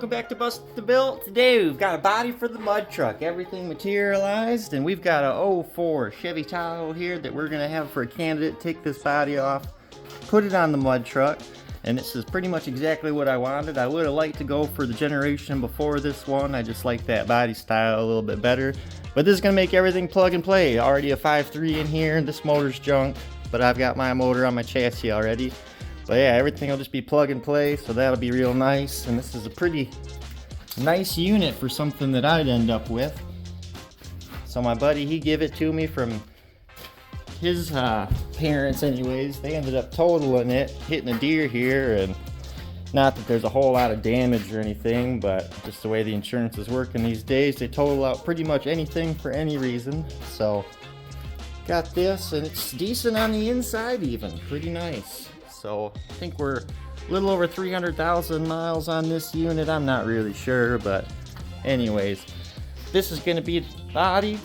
welcome back to Bust the Built. Today we've got a body for the mud truck. Everything materialized, and we've got a 04 Chevy Tahoe here that we're gonna have for a candidate. Take this body off, put it on the mud truck, and this is pretty much exactly what I wanted. I would have liked to go for the generation before this one. I just like that body style a little bit better. But this is gonna make everything plug and play. Already a 5.3 in here. This motor's junk, but I've got my motor on my chassis already. But yeah, everything will just be plug and play, so that'll be real nice. And this is a pretty nice unit for something that I'd end up with. So my buddy, he gave it to me from his parents anyways. They ended up totaling it, hitting a deer here, and not that there's a whole lot of damage or anything, but just the way the insurance is working these days, they total out pretty much anything for any reason. So got this, and it's decent on the inside even, pretty nice. So I think we're a little over 300,000 miles on this unit. I'm not really sure, but anyways, this is going to be the body,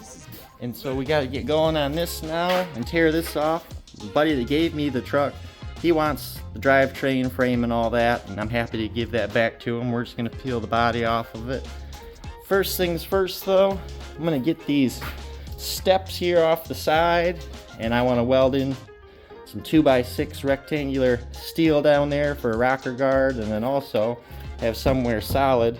and so we got to get going on this now and tear this off. The buddy that gave me the truck, he wants the drivetrain frame and all that, and I'm happy to give that back to him. We're just going to peel the body off of it. First things first though, I'm going to get these steps here off the side, and I want to weld in some 2x6 rectangular steel down there for a rocker guard, and then also have somewhere solid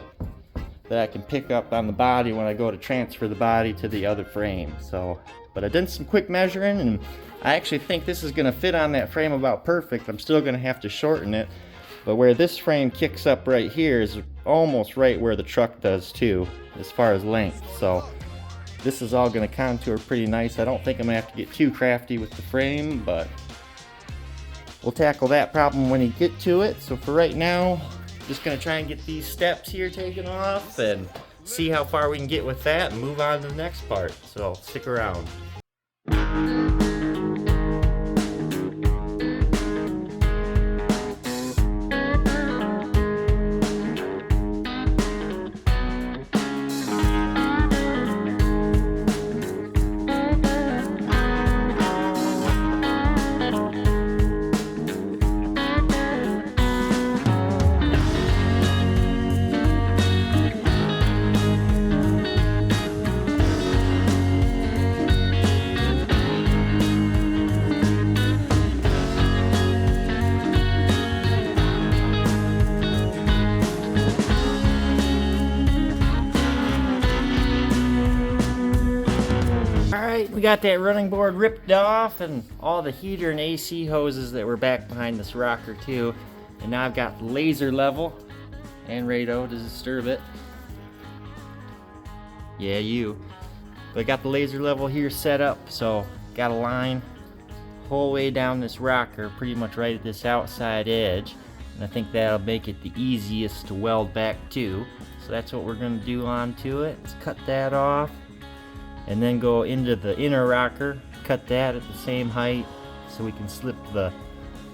that I can pick up on the body when I go to transfer the body to the other frame. So, but I did some quick measuring, and I actually think this is going to fit on that frame about perfect. I'm still going to have to shorten it, but where this frame kicks up right here is almost right where the truck does too, as far as length. So this is all going to contour pretty nice. I don't think I'm going to have to get too crafty with the frame, but we'll tackle that problem when we get to it. So for right now, just gonna try and get these steps here taken off and see how far we can get with that and move on to the next part. So stick around. We got that running board ripped off and all the heater and AC hoses that were back behind this rocker too. And now I've got the laser level and radar to disturb it. Yeah, you. But I got the laser level here set up, so got a line whole way down this rocker, pretty much right at this outside edge. And I think that'll make it the easiest to weld back to. So that's what we're gonna do onto it. Let's cut that off. And then go into the inner rocker, cut that at the same height so we can slip the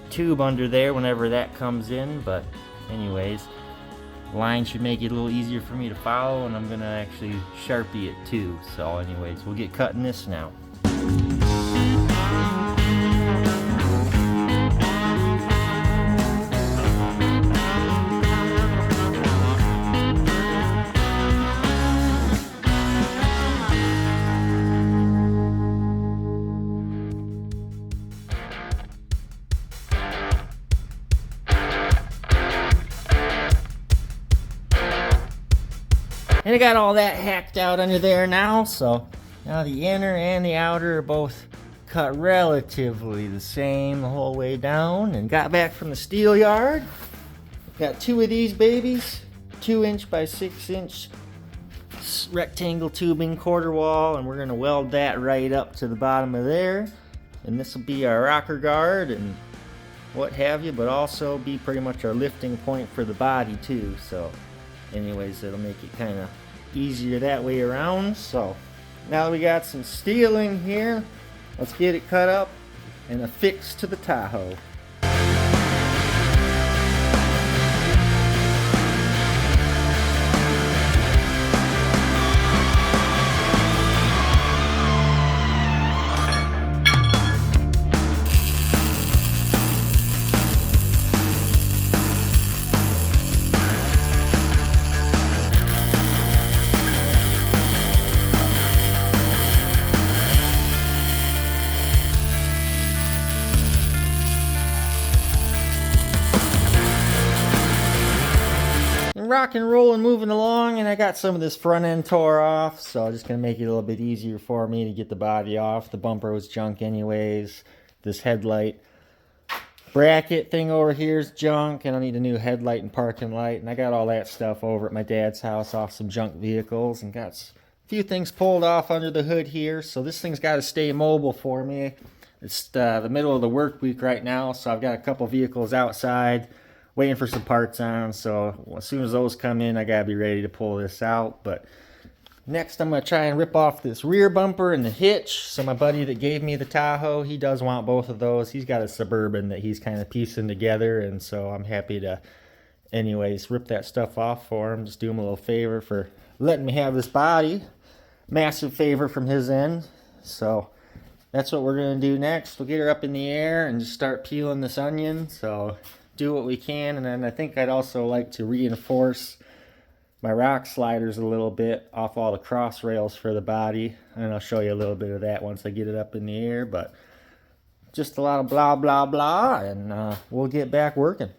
tube under there whenever that comes in. But anyways, line should make it a little easier for me to follow, and I'm gonna actually Sharpie it too. So anyways, we'll get cutting this now. And I got all that hacked out under there now, so now the inner and the outer are both cut relatively the same the whole way down. And got back from the steel yard. Got two of these babies, 2" by 6" rectangle tubing quarter wall, and we're gonna weld that right up to the bottom of there. And this will be our rocker guard and what have you, but also be pretty much our lifting point for the body too. So anyways, it'll make it kind of easier that way around. So now we got some steel in here, let's get it cut up and affixed to the Tahoe. rock and roll and moving along, and I got some of this front end tore off, so I'm just gonna make it a little bit easier for me to get the body off. The bumper was junk anyways. This headlight bracket thing over here is junk, and I need a new headlight and parking light, and I got all that stuff over at my dad's house off some junk vehicles, and got a few things pulled off under the hood here, so this thing's got to stay mobile for me. It's the middle of the work week right now, so I've got a couple vehicles outside waiting for some parts on, so as soon as those come in, I gotta be ready to pull this out. But next I'm gonna try and rip off this rear bumper and the hitch. So my buddy that gave me the Tahoe, he does want both of those. He's got a Suburban that he's kind of piecing together, and so I'm happy to anyways rip that stuff off for him. Just do him a little favor for letting me have this body. Massive favor from his end. So that's what we're gonna do next. We'll get her up in the air and just start peeling this onion. So do what we can, and then I think I'd also like to reinforce my rock sliders a little bit off all the cross rails for the body, and I'll show you a little bit of that once I get it up in the air. But just a lot of blah blah blah, and we'll get back working.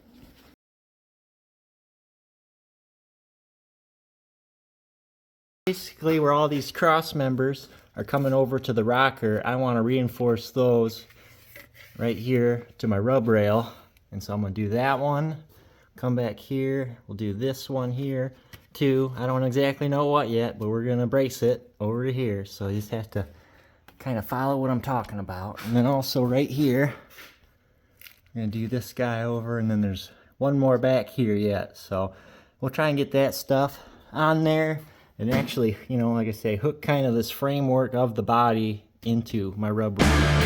Basically, where all these cross members are coming over to the rocker, I want to reinforce those right here to my rub rail. And so I'm going to do that one, come back here, we'll do this one here too. I don't exactly know what yet, but we're going to brace it over to here. So you just have to kind of follow what I'm talking about. And then also right here, I'm going to do this guy over, and then there's one more back here yet. So we'll try and get that stuff on there and actually, you know, like I say, hook kind of this framework of the body into my rub rail.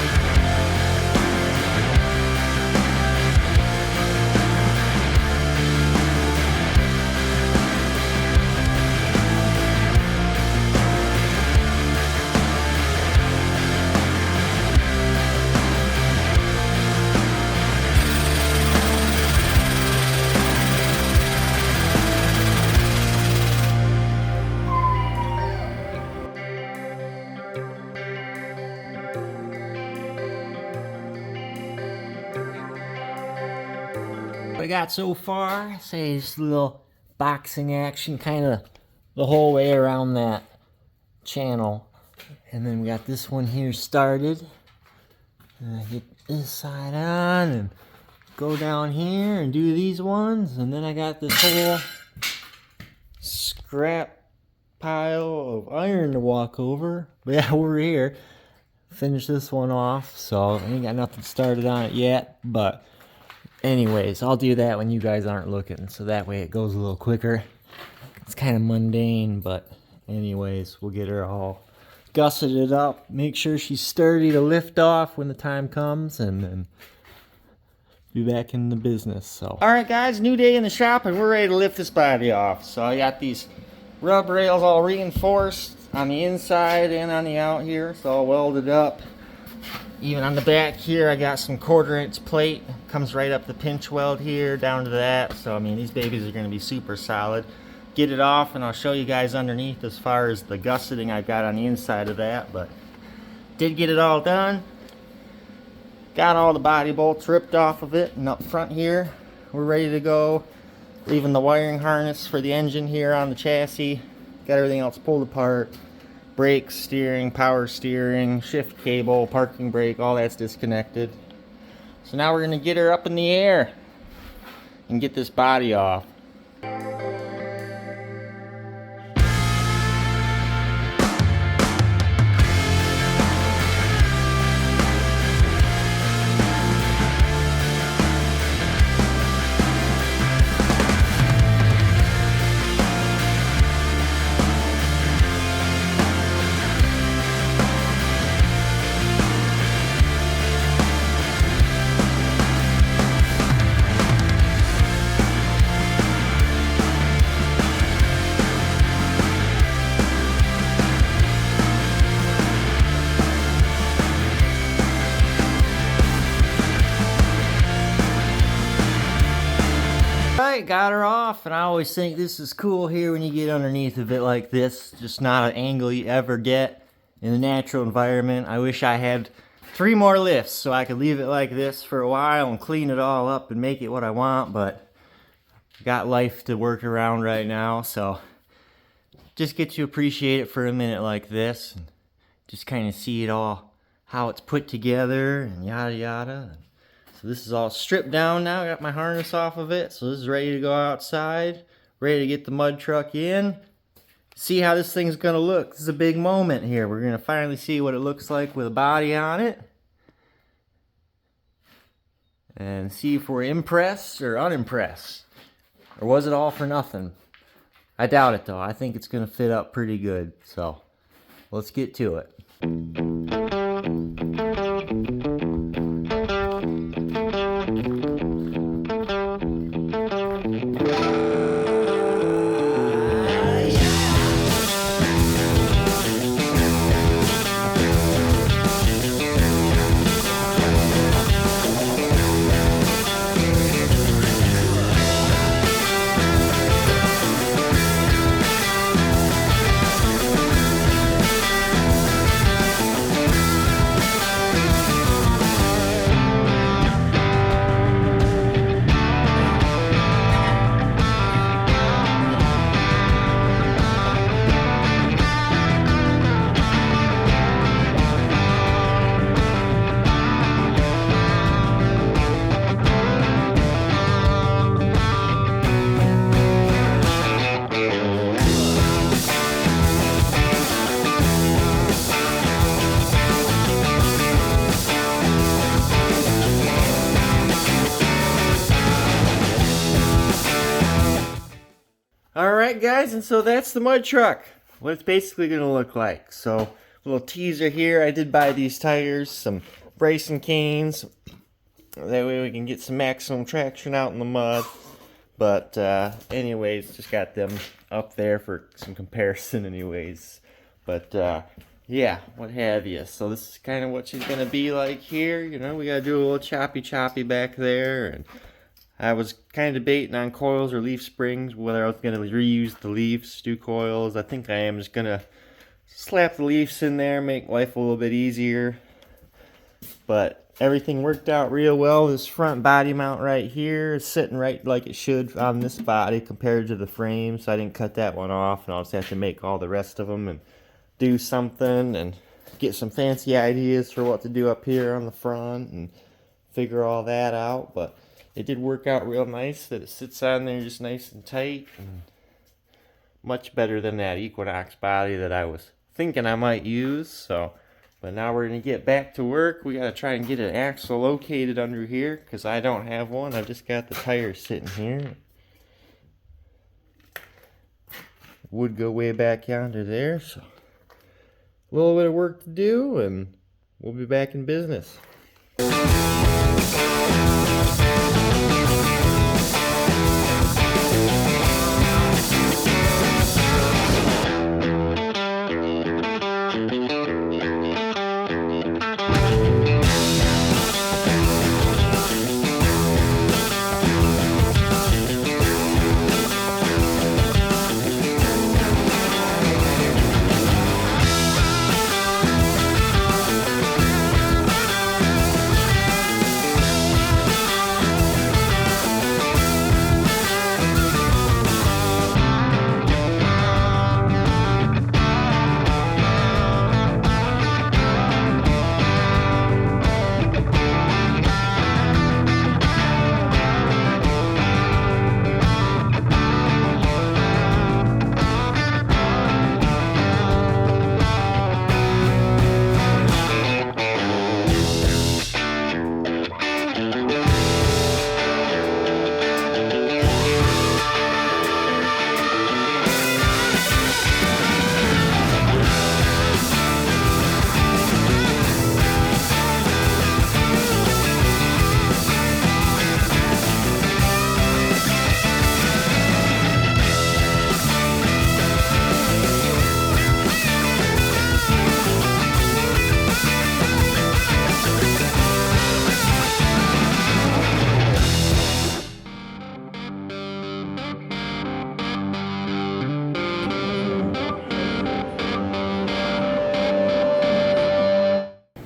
What I got so far, say just a little boxing action kind of the whole way around that channel. And then we got this one here started. And I get this side on and go down here and do these ones. And then I got this whole scrap pile of iron to walk over. But yeah, we're here. Finish this one off. So I ain't got nothing started on it yet, but anyways, I'll do that when you guys aren't looking, so that way it goes a little quicker. It's kind of mundane, but anyways, we'll get her all gusseted up, make sure she's sturdy to lift off when the time comes, and then be back in the business. So alright guys, new day in the shop, and we're ready to lift this body off. So I got these rub rails all reinforced on the inside and on the out here, so all welded up. Even on the back here, I got some 1/4" plate. Comes right up the pinch weld here, down to that. So, I mean, these babies are going to be super solid. Get it off, and I'll show you guys underneath as far as the gusseting I've got on the inside of that. But, did get it all done. Got all the body bolts ripped off of it. And up front here, we're ready to go. Leaving the wiring harness for the engine here on the chassis. Got everything else pulled apart. Brakes, steering, power steering, shift cable, parking brake, all that's disconnected. So now we're going to get her up in the air and get this body off. Alright, got her off, and I always think this is cool here when you get underneath of it like this. Just not an angle you ever get in the natural environment. I wish I had 3 more lifts so I could leave it like this for a while and clean it all up and make it what I want, but got life to work around right now, so just get to appreciate it for a minute like this, and just kind of see it all, how it's put together, and yada yada. So this is all stripped down now. I got my harness off of it, so this is ready to go outside, ready to get the mud truck in. See how this thing's gonna look. This is a big moment here. We're gonna finally see what it looks like with a body on it. And see if we're impressed or unimpressed. Or was it all for nothing? I doubt it though. I think it's gonna fit up pretty good. So let's get to it. Alright guys, and so that's the mud truck. What it's basically going to look like. So, little teaser here. I did buy these tires, some bracing canes. That way we can get some maximum traction out in the mud. But anyways, just got them up there for some comparison anyways. But yeah, what have you. So this is kind of what she's going to be like here. You know, we got to do a little choppy back there. And I was kind of debating on coils or leaf springs, whether I was going to reuse the leaves, do coils. I think I am just going to slap the leaves in there, make life a little bit easier. But everything worked out real well. This front body mount right here is sitting right like it should on this body compared to the frame. So I didn't cut that one off, and I'll just have to make all the rest of them and do something and get some fancy ideas for what to do up here on the front and figure all that out. But it did work out real nice that it sits on there just nice and tight, and much better than that Equinox body that I was thinking I might use. So, but now we're going to get back to work. We got to try and get an axle located under here because I don't have one. I've just got the tires sitting here. Would go way back yonder there. So a little bit of work to do, and we'll be back in business.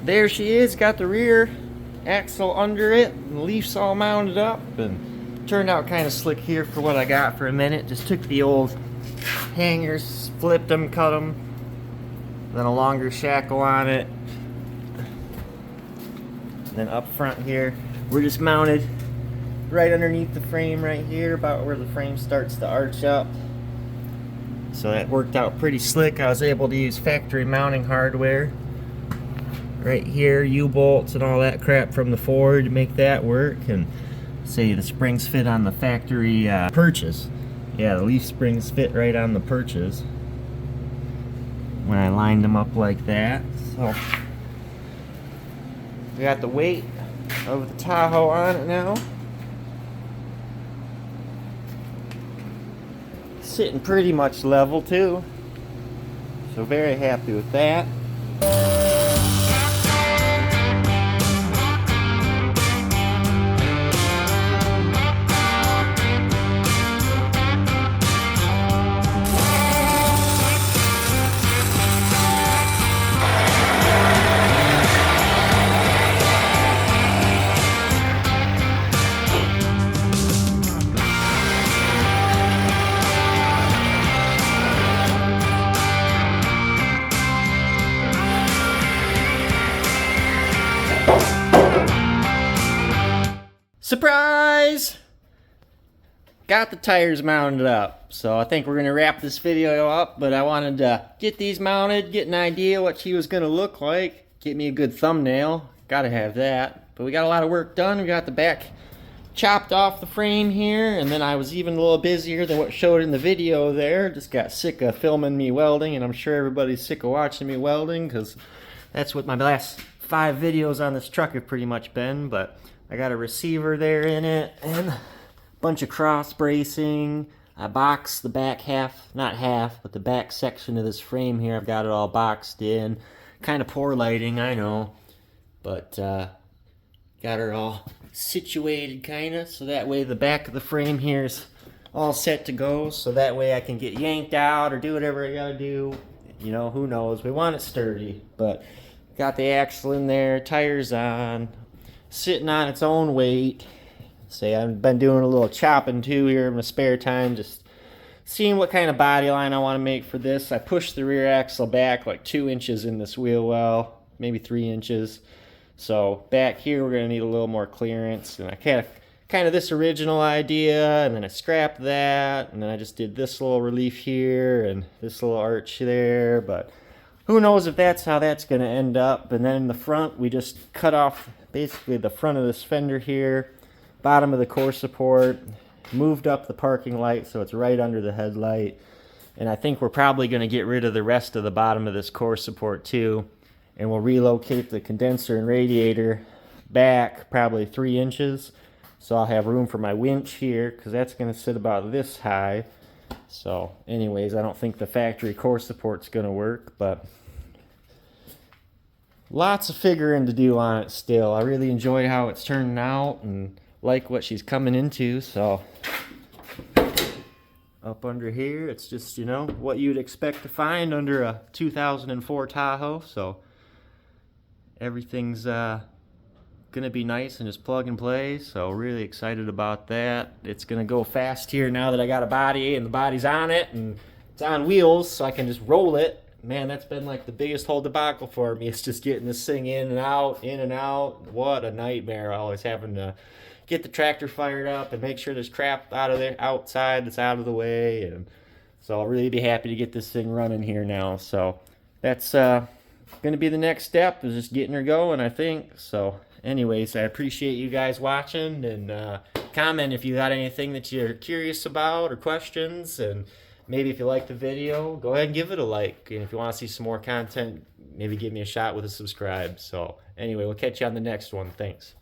There she is, got the rear axle under it, and the leaf's all mounted up, and Turned out kind of slick here for what I got for a minute. Just took the old hangers, flipped them, cut them, then a longer shackle on it. Then up front here, we're just mounted right underneath the frame right here, about where the frame starts to arch up. So that worked out pretty slick. I was able to use factory mounting hardware right here, U-bolts and all that crap from the Ford to make that work. And say the springs fit on the factory perches. Yeah, the leaf springs fit right on the perches when I lined them up like that. So we got the weight of the Tahoe on it now. Sitting pretty much level too. So very happy with that. Surprise! Got the tires mounted up, so I think we're gonna wrap this video up, but I wanted to get these mounted, get an idea what she was gonna look like, get me a good thumbnail. Gotta have that. But we got a lot of work done. We got the back chopped off the frame here, and then I was even a little busier than what showed in the video there. Just got sick of filming me welding, and I'm sure everybody's sick of watching me welding, because that's what my last 5 videos on this truck have pretty much been. But I got a receiver there in it, and a bunch of cross bracing. I boxed the back half, not half, but the back section of this frame here. I've got it all boxed in. Kind of poor lighting, I know. But got her all situated kind of, so that way the back of the frame here is all set to go. So that way I can get yanked out or do whatever I gotta do. You know, who knows? We want it sturdy. But got the axle in there, tires on. Sitting on its own weight. Say I've been doing a little chopping too here in my spare time, just seeing what kind of body line I want to make for this. I pushed the rear axle back like 2 inches in this wheel well, maybe 3 inches. So back here we're going to need a little more clearance, and I kind of this original idea, and then I scrapped that, and then I just did this little relief here and this little arch there, but who knows if that's how that's going to end up. And then in the front we just cut off basically the front of this fender here, bottom of the core support, moved up the parking light so it's right under the headlight. And I think we're probably going to get rid of the rest of the bottom of this core support too, and we'll relocate the condenser and radiator back probably 3 inches, so I'll have room for my winch here, because that's going to sit about this high. So anyways, I don't think the factory core support's going to work, but lots of figuring to do on it still. I really enjoy how it's turning out and like what she's coming into. So up under here, it's just, you know, what you'd expect to find under a 2004 Tahoe. So everything's gonna be nice and just plug and play. So really excited about that. It's gonna go fast here now that I got a body and the body's on it and it's on wheels, so I can just roll it. Man, that's been like the biggest whole debacle for me. It's just getting this thing in and out, in and out. What a nightmare. Always having to get the tractor fired up and make sure there's crap out of there, outside that's out of the way. And so I'll really be happy to get this thing running here now. So that's going to be the next step, is just getting her going, I think. So anyways, I appreciate you guys watching, and comment if you got anything that you're curious about or questions. And maybe if you like the video, go ahead and give it a like. And if you want to see some more content, maybe give me a shot with a subscribe. So anyway, we'll catch you on the next one. Thanks.